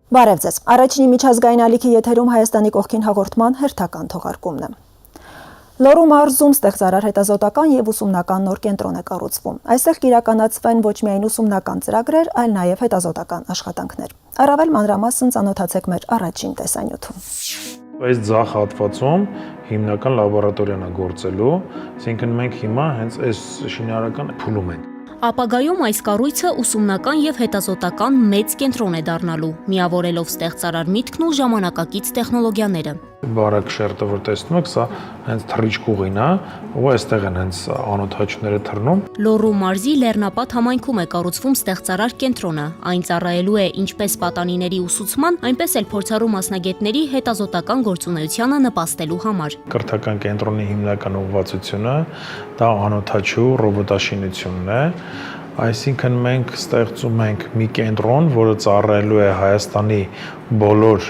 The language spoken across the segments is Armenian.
Բարև ձեզ։ Առաջինի միջազգային ալիքի եթերում Հայաստանի կողքին հաղորդման հերթական թողարկումն է։ Լոռու մարզում ստեղծարար հետազոտական եւ ուսումնական նոր կենտրոն է կառուցվում։ Այստեղ կիրականացվեն ոչ միայն ուսումնական ծրագրեր, այլ նաեւ հետազոտական աշխատանքներ։ Առավել մանրամասն ծանոթացեք մեր առաջին տեսանյութում։ Այս ձախ հատվածում հիմնական լաբորատորիան է գործելու, այսինքն մենք հիմա հենց այս շինարարական փուլում ենք։ Ապագայում այս կառույցը ուսումնական եւ հետազոտական մեծ կենտրոն է դառնալու, միավորելով ստեղծարար միտքն ու ժամանակակից տեխնոլոգիաները։ Բարակ շերտը, որ տեսնում եք, սա հենց թռիչք ուղին է, ու այստեղ են հենց անոթաչուները թռնում։ Լոռու մարզի Լեռնապատ համայնքում է կառուցվում ստեղծարար կենտրոնը։ Այն ծառայելու է ինչպես պատանիների ուսուցման, այնպես էլ փորձառու մասնագետների հետազոտական գործունեությանը նպաստելու համար։ Կրթական կենտրոնի հիմնական ուղղվածությունը դա անոթաչու ռոբոտաշինությունն է։ Այսինքն մենք ստեղծում ենք մի կենտրոն, որը ծառայելու է Հայաստանի բոլոր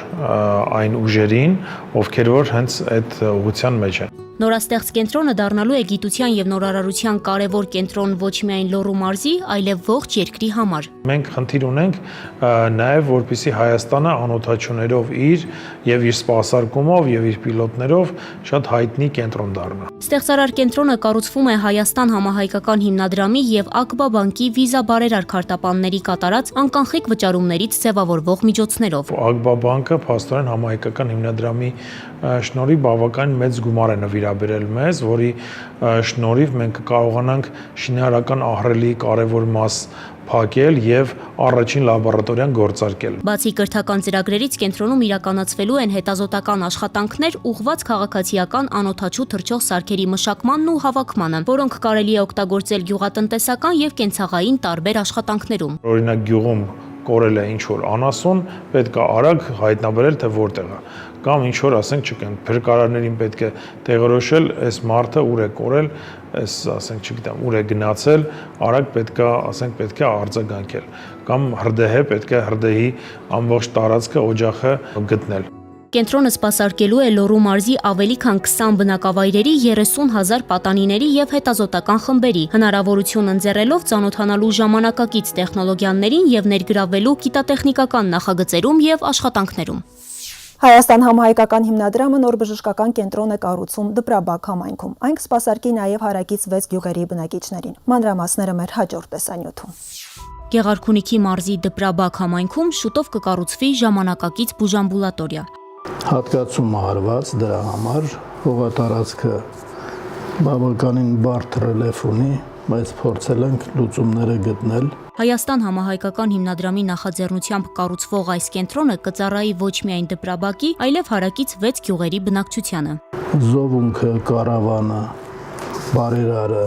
այն ուժերին, ովքեր որ հենց այդ ուղղության մեջ են։ Նորաստեղծ կենտրոնը դառնալու է գիտության եւ նորարարության կարևոր կենտրոն ոչ միայն Լոռու մարզի, այլև ողջ երկրի համար։ Մենք խնդիր ունենք նաեւ որպեսզի Հայաստանը անոթաչուներով իր սպասարկումով եւ իր պիլոտներով շատ հայտնի կենտրոն դառնա։ Ստեղծարար կենտրոնը կառուցվում է Հայաստան համահայկական հիմնադրամի եւ ԱԿԲԱ բանկի վիզա բարերար քարտապանների կատարած անկանխիկ վճարումներից ձևավորվող միջոցներով։ ԱԿԲԱ բանկը փաստորեն համահայկական հիմնադրամի շնորհիվ բավական մեծ գումար է նվիրաբերել մեզ, որի շնորհիվ մենք կարողանանք շինարարական ահռելի կարևոր մաս փակել եւ առաջին լաբորատորիան գործարկել։ Բացի կրթական ծրագրերից կենտրոնում իրականացվելու են հետազոտական աշխատանքներ ուղղված քաղաքացիական անոթաչու թռչող սարքերի մշակմանն ու հավաքմանը, որոնք կարելի է օգտագործել գյուղատնտեսական եւ կենցաղային տարբեր աշխատանքներում։ Օրինակ գյուղում կորել է ինչ որ անասուն, պետք է արագ հայտնաբերել թե որտեղ է, կամ ինչ որ ասենք չգիտեմ, փրկարարներին պետք է տեղորոշել, այս մարդը ուր է կորել, այս ասենք չգիտեմ, ուր է գնացել, արագ պետք է ասենք պետք է արձագանքել, կամ հրդեհ պետք է հրդեհի ամբողջ տարածքը օջախը գտնել։ Կենտրոնը սպասարկելու է Լոռու մարզի ավելի քան 20 բնակավայրերի 30,000 պատանիների եւ հետազոտական խմբերի, հնարավորություն ընձեռելով ծանոթանալու ժամանակակից տեխնոլոգիաներին եւ ներգրավվելու գիտատեխնիկական նախագծերում եւ աշխատանքներում։ Հայաստան համահայկական հիմնադրամը նոր բժշկական կենտրոն է կառուցում Դպրաբակ համայնքում։ Այն կսպասարկի նաեւ հարակից 6 գյուղերի բնակիչներին։ Մանրամասները մեր հաջորդ տեսանյութում։ Գեղարքունիքի մարզի Դպրաբակ համայնքում շուտով կկառուցվի ժամանակակից բուժամբուլատորիա։ Հատկացում արված դրա համար հողատարածքը բավականին բարդ ռելիեֆ ունի, բայց փորձել ենք լուծումները գտնել։ Հայաստան համահայկական հիմնադրամի նախաձեռնությամբ կառուցվող այս կենտրոնը կծառայի ոչ միայն Դպրաբակի, այլև հարակից 6 գյուղերի բնակչությանը։ Զովունքը, Կարավանը, Բարերարը,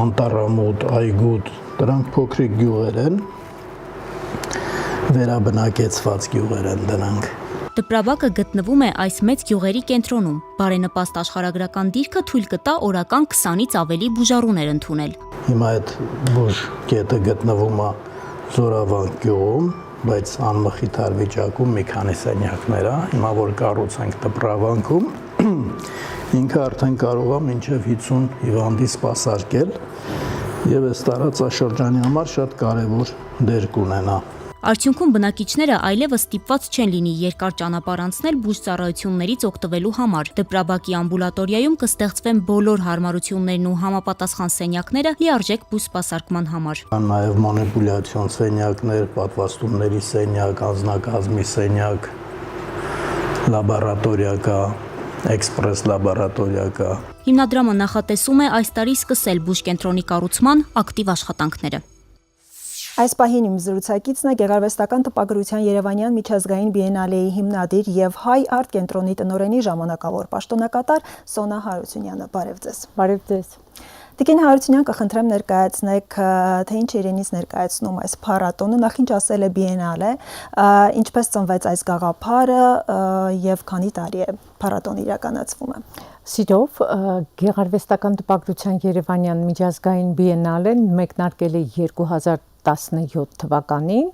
Անտառամուտ, Այգուտ, դրանք փոքրիկ գյուղեր են, վերաբնակեցված գյուղեր են դրանք։ Դպրաբակը գտնվում է այս մեծ գյուղերի կենտրոնում։ Բարենպաստ աշխարհագրական դիրքը թույլ կտա օրական 20-ից ավելի բուժառուներ ընդունել։ Հիմա այդ բուժ կետը գտնվում է Զորավանք գյուղում, բայց անմխիթար վիճակում մի քանի սենյակներ է։ Հիմա որ կառուցենք Դպրավանքում, ինքը արդեն կարող է մինչև 50 հիվանդի սպասարկել եւ այս տարածաշրջանի համար շատ կարեւոր դեր կունենա։ Արդյունքում բնակիչները այլևս ստիպված չեն լինի երկար ճանապարհ անցնել բուժծառայություններից օգտվելու համար։ Դպրաբակի ամբուլատորիայում կստեղծվեն բոլոր հարմարություններն ու համապատասխան սենյակները լիարժեք բուժսպասարկման համար։ Կան նաև մանիպուլյացիոն սենյակներ, պատվաստումների սենյակ, անձնակազմի սենյակ, լաբորատորիա կա, էքսպրես լաբորատորիա կա։ Հիմնադրամը նախատեսում է այս տարի սկսել բուժկենտրոնի կառուցման ակտիվ աշխատանքները։ Այս պահին իմ զրուցակիցն է Գեղարվեստական տպագրության Երևանյան միջազգային բիենալեի հիմնադիր եւ Հայ արտ կենտրոնի տնօրենի ժամանակավոր պաշտոնակատար Սոնա Հարությունյանը։ Բարև ձեզ։ Բարև ձեզ։ Տիկին Հարությունյան, կխնդրեմ ներկայացնեք, թե ինչ իրենից ներկայացնում այս փառատոնը, նախ ինչ ասել է բիենալե, ինչպես ծնվեց այս գաղափարը եւ քանի տարի է փառատոնը իրականացվում է։ Սիրով, Գեղարվեստական տպագրության Երևանյան միջազգային բիենալեն մեկնարկել է 2017 թվականին։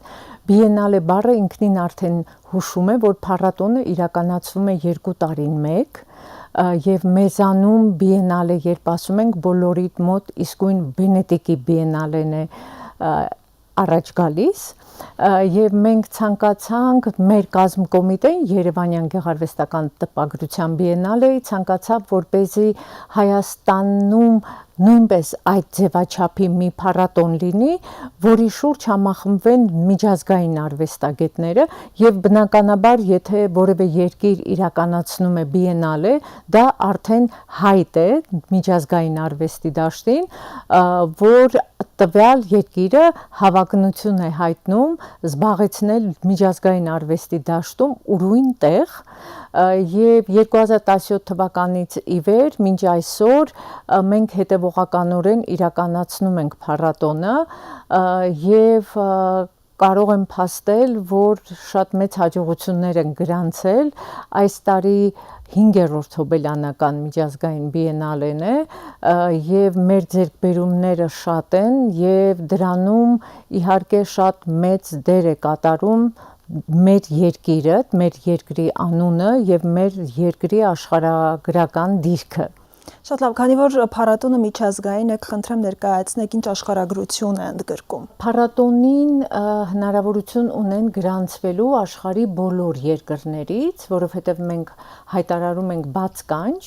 Բիենալե բառը ինքնին արդեն հուշում է, որ փառատոնը իրականացվում է 2 տարին մեկ, եւ մեզանում բիենալե երբ ասում ենք բոլորիդ մոտ իսկույն Վենետիկի բիենալեն է, առաջ գալիս եւ մենք ցանկացանք մեր կազմկոմիտեն Երևանյան գեղարվեստական տպագրության բիենալեի ցանկացավ որպեսզի Հայաստանում նույնպես այդ ձևաչափի մի փառատոն լինի, որի շուրջ համախմբվեն միջազգային արվեստագետները եւ բնականաբար եթե որևէ երկիր իրականացնում է բիենալե, դա արդեն հայտ է միջազգային արվեստի դաշտին, որ տվյալ երկիրը հավակնություն է հայտնում զբաղեցնել միջազգային արվեստի դաշտում ուրույն տեղ եւ 2017 թվականից ի վեր մինչ այսօր մենք հետևողականորեն իրականացնում ենք փառատոնը եւ կարող եմ փաստել, որ շատ մեծ հաջողություններ են գրանցել այս տարի 5-րդ հոբելյանական միջազգային բիենալեն է եւ մեր ձեռքբերումները շատ են եւ դրանում իհարկե շատ մեծ դեր է կատարում մեր երկիրը, մեր երկրի անունը եւ մեր երկրի աշխարհագրական դիրքը։ Շատ լավ, քանի որ փառատոնը միջազգային է, կխնդրեմ ներկայացնեք ինչ աշխարհագրություն է ընդգրկում։ Փառատոնին հնարավորություն ունեն գրանցվելու աշխարհի բոլոր երկրներից, որովհետև մենք հայտարարում ենք բաց կանչ,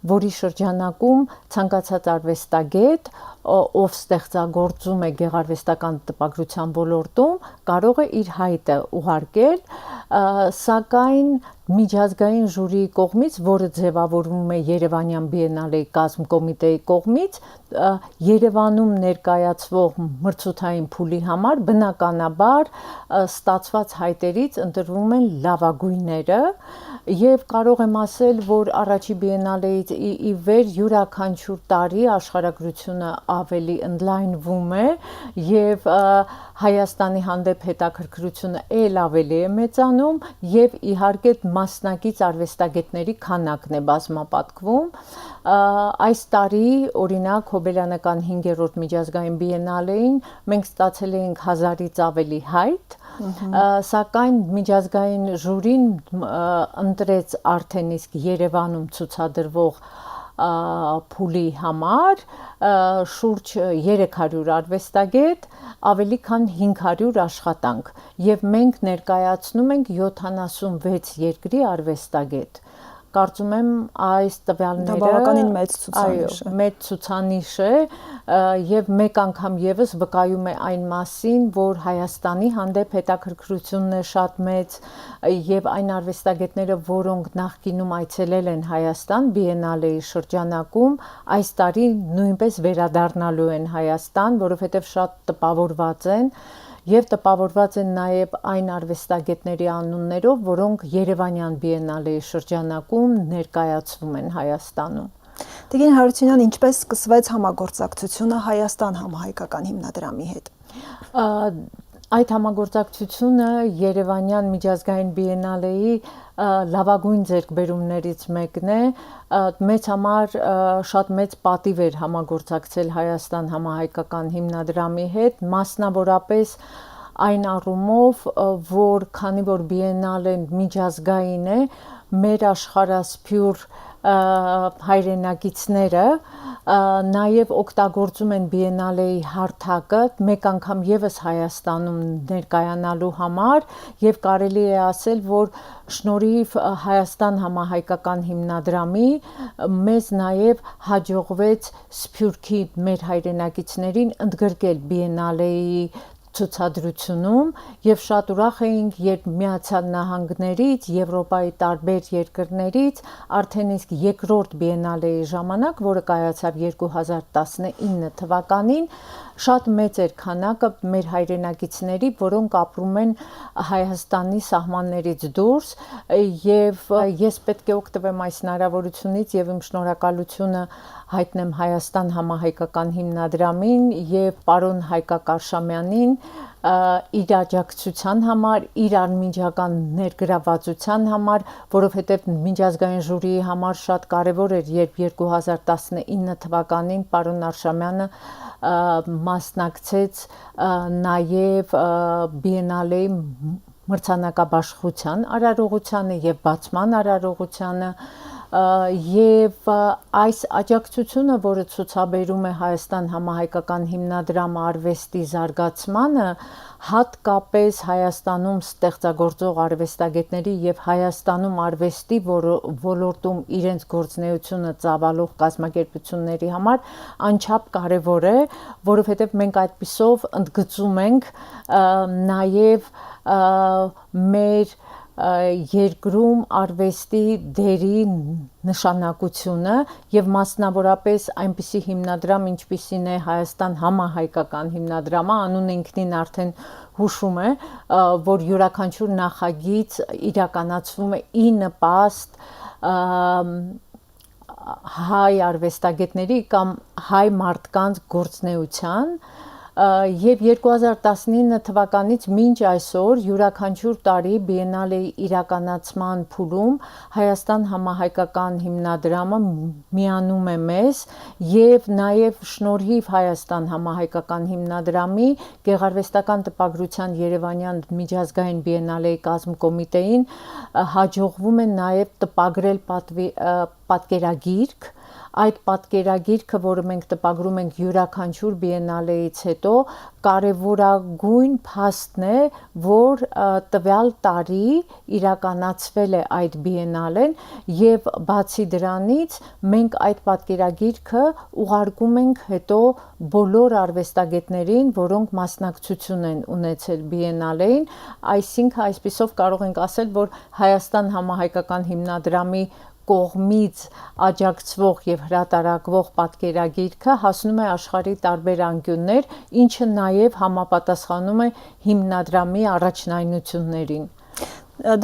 որի շրջանակում ցանկացած արվեստագետ, ով ստեղծագործում է գեղարվեստական տպագրության ոլորտում, կարող է իր հայտը ուղարկել, սակայն միջազգային ժյուրիի կողմից, որը ձևավորվում է Երևանյան բիենալեի կազմկոմիտեի կողմից, Երևանում ներկայացվող մրցութային փուլի համար բնականաբար ստացված հայտերից ընտրվում են լավագույնները եւ կարող եմ ասել, որ առաջի բիենալեից ի վեր յուրաքանչյուր տարի աշխարհագրությունը ավելի ընդլայնվում է եւ Հայաստանի հանդեպ հետաքրքրությունը ել ավելի է մեծանում եւ իհարկե մասնակից արվեստագետների քանակն է բազմապատկվում այս տարի օրինակ հոբելյանական 5-րդ միջազգային բիենալեին մենք ստացել էինք 1000-ից ավելի հայտ սակայն միջազգային ժյուրին ընտրեց արդեն իսկ Երևանում ցուցադրվող փուլի համար շուրջ 300 արվեստագետ, ավելի քան 500 աշխատանք եւ մենք ներկայացնում ենք 76 երկրի արվեստագետ։ Կարծում եմ այս տվյալները բավականին մեծ ցուցանիշ է։ Այո, մեծ ցուցանիշ է եւ մեկ անգամ եւս վկայում է այն մասին, որ Հայաստանի հանդեպ հետաքրքրությունն է շատ մեծ եւ այն արվեստագետները, որոնք նախկինում այցելել են Հայաստան բիենալեի շրջանակում, այս տարի նույնպես վերադառնալու են Հայաստան, որովհետեւ շատ տպավորված են եւ տպավորված են նաեւ այն արվեստագետների անուններով, որոնք Երևանյան բիենալեի շրջանակում ներկայացվում են Հայաստանում։ Տիկին Հարությունյան, ինչպես սկսվեց համագործակցությունը Հայաստան համահայկական հիմնադրամի հետ։ Այդ համագործակցությունը Երևանյան միջազգային բիենալեի լավագույն ձեռքբերումներից մեկն է, մեծ համար շատ մեծ պատիվ էր համագործակցել Հայաստան համահայկական հիմնադրամի հետ, մասնավորապես այն առումով, որ քանի որ բիենալեն միջազգային է, մեր աշխարհասփյուր հայրենակիցները նաև օգտագործում են բիենալեի հարթակը մեկ անգամ եւս Հայաստանում ներկայանալու համար եւ կարելի է ասել, որ շնորհիվ Հայաստան համահայկական հիմնադրամի մեզ նաև հաջողվեց Սփյուռքի մեր հայրենակիցներին ընդգրկել բիենալեի ցուցադրությունում եւ շատ ուրախ էինք, երբ Միացյալ Նահանգներից, Եվրոպայի տարբեր երկրներից արդեն իսկ երկրորդ բիենալեի ժամանակ, որը կայացավ 2019 թվականին, շատ մեծ էր քանակը մեր հայրենակիցների, որոնք ապրում են Հայաստանի սահմաններից դուրս եւ ես պետք է օգտվեմ այս հնարավորությունից եւ իմ շնորհակալությունը հայտնեմ Հայաստան համահայկական հիմնադրամին եւ պարոն Հայկակ Արշամյանին իր աջակցության համար, իր անմիջական ներգրավվածության համար, որովհետև միջազգային ժյուրիի համար շատ կարևոր էր, երբ 2019 թվականին պարոն Արշամյանը մասնակցեց նաև բիենալեի մրցանակաբաշխության արարողությանը եւ բացման արարողությանը եւ այս աջակցությունը, որը ցուցաբերում է Հայաստան համահայկական հիմնադրամը արվեստի զարգացմանը, հատկապես Հայաստանում ստեղծագործող արվեստագետների եւ Հայաստանում արվեստի ոլորտում իրենց գործունեությունը ծավալող կազմակերպությունների համար անչափ կարեւոր է, որովհետեւ մենք այդպիսով ընդգծում ենք նաեւ մեր երկրում արվեստի դերի նշանակությունը եւ մասնավորապես այնպիսի հիմնադրամ, ինչպիսին է Հայաստան համահայկական հիմնադրամը, անունը ինքնին արդեն հուշում է, որ յուրաքանչյուր նախագիծ իրականացվում է ի նպաստ հայ արվեստագետների կամ հայ մարդկանց գործունեության եւ 2019 թվականից մինչ այսօր յուրաքանչյուր տարի Բիենալեի իրականացման փուլում Հայաստան համահայկական հիմնադրամը միանում է մեզ եւ նաեւ շնորհիվ Հայաստան համահայկական հիմնադրամի գեղարվեստական տպագրության Երևանյան միջազգային Բիենալեի կազմկոմիտեին հաջողվում է նաեւ տպագրել պատկերագիրք այդ պատկերագիրքը, որը մենք տպագրում ենք յուրաքանչյուր Բիենալեից հետո, կարևորագույն փաստն է, որ տվյալ տարի իրականացվել է այդ Բիենալեն եւ բացի դրանից մենք այդ պատկերագիրքը ուղարկում ենք հետո բոլոր արվեստագետներին, որոնք մասնակցություն են ունեցել Բիենալեին, այսինքն այսպիսով կարող ենք ասել, որ Հայաստան համահայկական հիմնադրամի կողմից աջակցվող եւ հրատարակվող պատկերագիրքը հասնում է աշխարհի տարբեր անկյուններ, ինչը նաեւ համապատասխանում է հիմնադրամի առաջնայնություններին։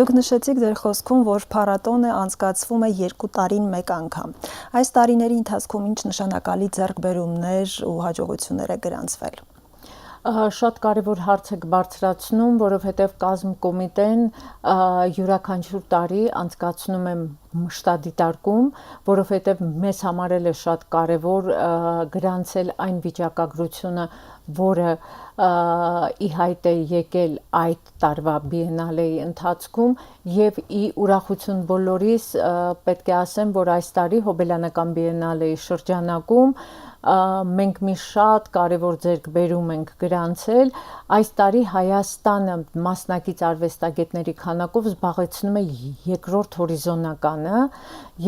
Դուք նշեցիք ձեր խոսքում, որ փառատոնը անցկացվում է 2 տարին մեկ անգամ։ Այս տարիների ընթացքում ինչ նշանակալի ձեռքբերումներ ու հաջողություններ է գրանցվել։ Շատ կարևոր հարց եք բարձրացնում, որովհետև կազմկոմիտեն յուրաքանչյուր տարի անցկացնում է մշտադիտարկում, որովհետև մեզ համարել է շատ կարևոր գրանցել այն վիճակագրությունը, որը ի հայտ է եկել այդ տարվա Բիենալեի ընթացքում եւ ի ուրախություն բոլորիս պետք է ասեմ, որ այս տարի Հոբելյանական Բիենալեի շրջանակում մենք մի շատ կարևոր ձեռքբերում ենք գրանցել, այս տարի Հայաստանը մասնակից արվեստագետների քանակով զբաղեցնում է երկրորդ հորիզոնականը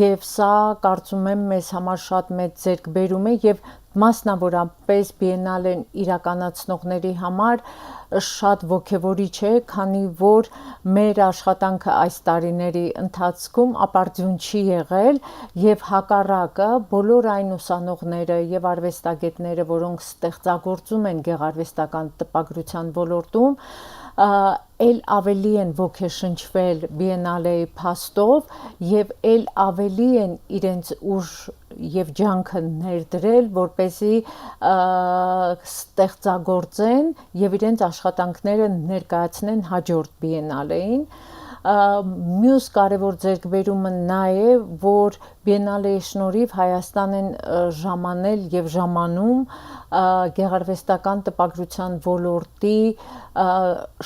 եւ սա կարծում եմ մեզ համար շատ մեծ ձեռքբերում է եւ մասնավորապես Բիենալեն իրականացնողների համար շատ ոգևորիչ է, քանի որ մեր աշխատանքը այս տարիների ընթացքում ապարդյուն չի եղել եւ հակառակը բոլոր այն ուսանողները եւ արվեստագետները, որոնք ստեղծագործում են գեղարվեստական տպագրության ոլորտում, էլ ավելի են ոգեշնչվել Բիենալեի փաստով եւ էլ ավելի են իրենց ուժ եւ ջանքը ներդրել, որպեսզի ստեղծագործեն եւ իրենց աշխատանքները ներկայացնեն հաջորդ Բիենալեին։ Մյուս կարևոր ձեռքբերումը նա է, որ Բիենալեի շնորհիվ Հայաստան են ժամանել եւ ժամանում գեղարվեստական տպագրության ոլորտի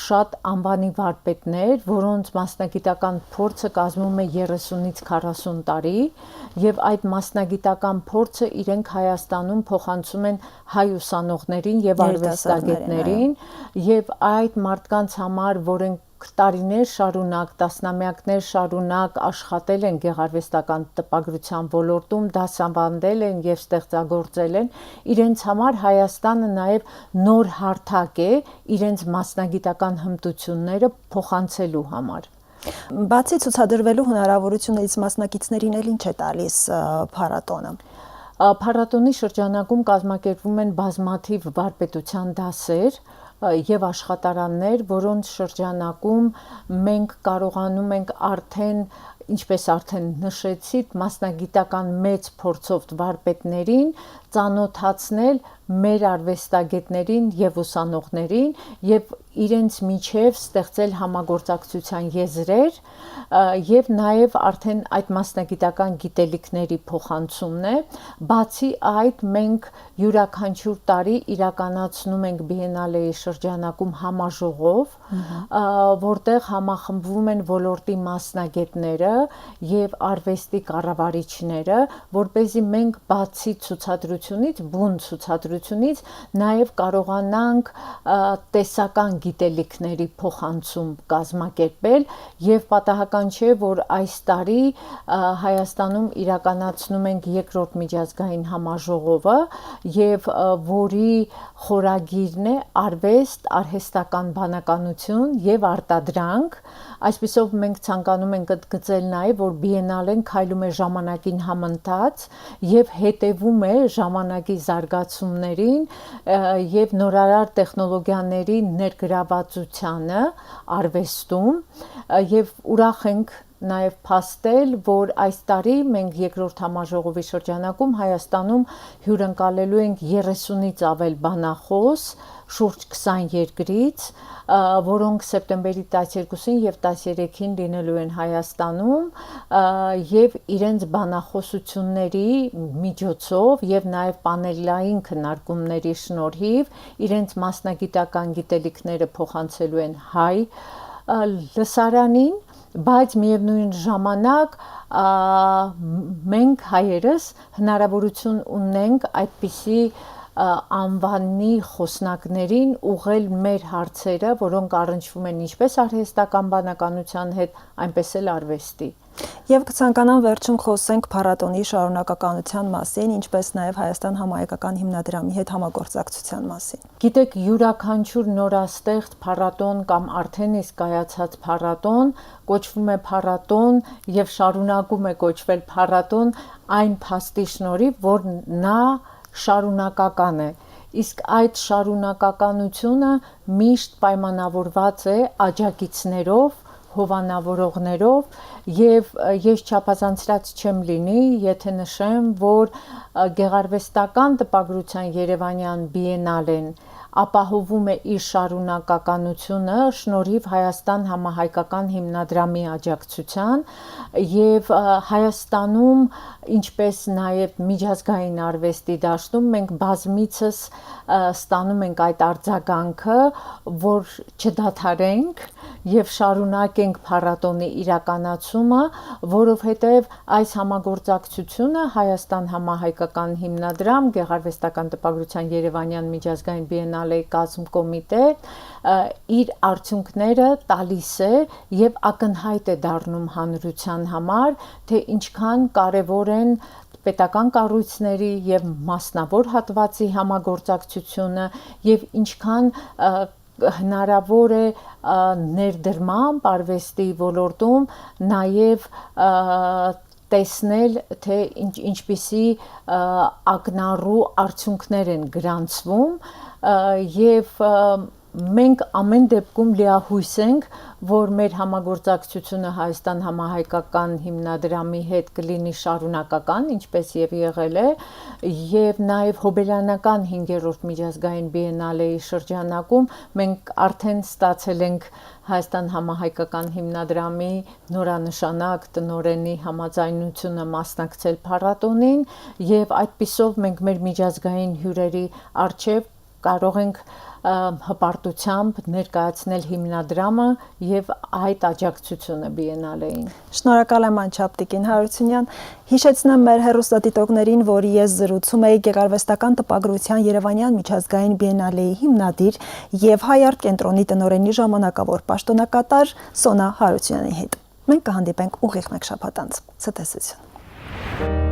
շատ անվանի վարպետներ, որոնց մասնագիտական փորձը կազմում է 30-ից 40 տարի եւ այդ մասնագիտական փորձը իրենք Հայաստանում փոխանցում են հայ ուսանողներին եւ արվեստագետներին եւ այդ մարդկանց համար, որոնք տարիներ շարունակ, տասնամյակներ շարունակ աշխատել են գեղարվեստական տպագրության ոլորտում, դասավանդել են եւ ստեղծագործել են, իրենց համար Հայաստանը նաեւ նոր հարթակ է իրենց մասնագիտական հմտությունները փոխանցելու համար։ Բացի ցուցադրվելու հնարավորություններից մասնակիցներին էլ ինչ է տալիս փառատոնը։ Փառատոնի շրջանակում կազմակերպվում են բազմաթիվ վարպետության դասեր եւ աշխատարաններ, որոնց շրջանակում մենք կարողանում ենք արդեն, ինչպես արդեն նշեցի, մասնագիտական մեծ փորձով վարպետներին ծանոթացնել մեր արվեստագետներին եւ ուսանողներին եւ իրենց միջև ստեղծել համագործակցության եզրեր եւ նաեւ արդեն այդ մասնագիտական գիտելիքների փոխանցումն է։ Բացի այդ, մենք յուրաքանչյուր տարի իրականացնում ենք Բիենալեի շրջանակում համաժողով, որտեղ համախմբվում են ոլորտի մասնագետները եւ արվեստի կառավարիչները, որպեսզի մենք բացի ցուցադրությունից, բուն ցուցադրությունից նաեւ կարողանանք տեսական գիտելիքների փոխանցում կազմակերպել եւ պատահական չէ, որ այս տարի Հայաստանում իրականացնում ենք երկրորդ միջազգային համաժողովը եւ որի խորագիրն է արվեստ, արհեստական բանականություն եւ արտադրանք, այսպիսով մենք ցանկանում ենք ընդգծել նաեւ, որ բիենալեն քայլում է ժամանակին համընթաց եւ հետեւում է ժամանակի զարգացումներին եւ նորարար տեխնոլոգիաների ներգրավվածությանը արվեստում եւ ուրախ ենք նաև փաստել, որ այս տարի մենք երկրորդ համաժողովի շրջանակում Հայաստանում հյուրընկալելու ենք 30-ից ավել բանախոս շուրջ 20 երկրից, որոնք սեպտեմբերի 12-ին եւ 13-ին լինելու են Հայաստանում եւ իրենց բանախոսությունների միջոցով եւ նաեւ պանելային քննարկումների շնորհիվ իրենց մասնագիտական գիտելիքները փոխանցելու են հայ լսարանին, բայց միևնույն ժամանակ մենք հայերս հնարավորություն ունենք այդպիսի անվանի խոսնակներին ուղղել մեր հարցերը, որոնք առնչվում են ինչպես արհեստական բանականության հետ, այնպես էլ արվեստի։ Եվ կցանկանամ վերջում խոսենք փառատոնի շարունակականության մասին, ինչպես նաև Հայաստան համահայկական հիմնադրամի հետ համագործակցության մասին։ Գիտեք, յուրաքանչյուր նորաստեղծ փառատոն կամ արդեն իսկ կայացած փառատոն կոչվում է փառատոն եւ շարունակում է կոչվել փառատոն այն փաստի շնորհիվ, որ նա շարունակական է, իսկ այդ շարունակականությունը միշտ պայմանավորված է աջակիցներով, հովանավորողներով եւ ես չափազանցրած չեմ լինի, եթե նշեմ, որ գեղարվեստական տպագրության Երևանյան բիենալեն ապահովում է իր շարունակականությունը շնորհիվ Հայաստան համահայկական հիմնադրամի աջակցության եւ Հայաստանում, ինչպես նաեւ միջազգային արվեստի դաշտում մենք բազմիցս ստանում ենք այդ արձագանքը, որ չդադարենք եւ շարունակենք փառատոնի իրականացումը, որովհետեւ այս համագործակցությունը Հայաստան համահայկական հիմնադրամ, գեղարվեստական տպագրության Երևանյան միջազգային բիենալեի կազմկոմիտե իր արդյունքները տալիս է եւ ակնհայտ է դառնում հանրության համար, թե ինչքան կարեւոր են պետական կառույցների եւ մասնավոր հատվածի համագործակցությունը եւ ինչքան հնարավոր է ներդրմամբ արվեստի ոլորտում նաև տեսնել, թե ինչպիսի ակնառու արդյունքներ են գրանցվում եւ մենք ամեն դեպքում լիահույս ենք, որ մեր համագործակցությունը Հայաստան համահայկական հիմնադրամի հետ կլինի շարունակական, ինչպես եւ եղել է, եւ նաեւ հոբելյանական 5-րդ միջազգային բիենալեի շրջանակում մենք արդեն ստացել ենք Հայաստան համահայկական հիմնադրամի նորանշանակ տնօրենի համաձայնությունը մասնակցել փառատոնին եւ այդպիսով մենք մեր միջազգային հյուրերի առջեւ կարող ենք հպարտությամբ ներկայացնել հիմնադրամը եւ այդ աջակցությունը բիենալեին։ Շնորհակալ եմ անչափ Տիկին Հարությունյան։ Հիշեցնեմ մեր հեռուստադիտողներին, որ ես զրուցում էի գեղարվեստական տպագրության Երևանյան միջազգային բիենալեի հիմնադիր եւ Հայ արտ կենտրոնի տնօրենի ժամանակավոր պաշտոնակատար Սոնա Հարությունյանի հետ։ Մենք կհանդիպենք ուղիղ մեկ շաբաթ անց։ Ցտեսություն։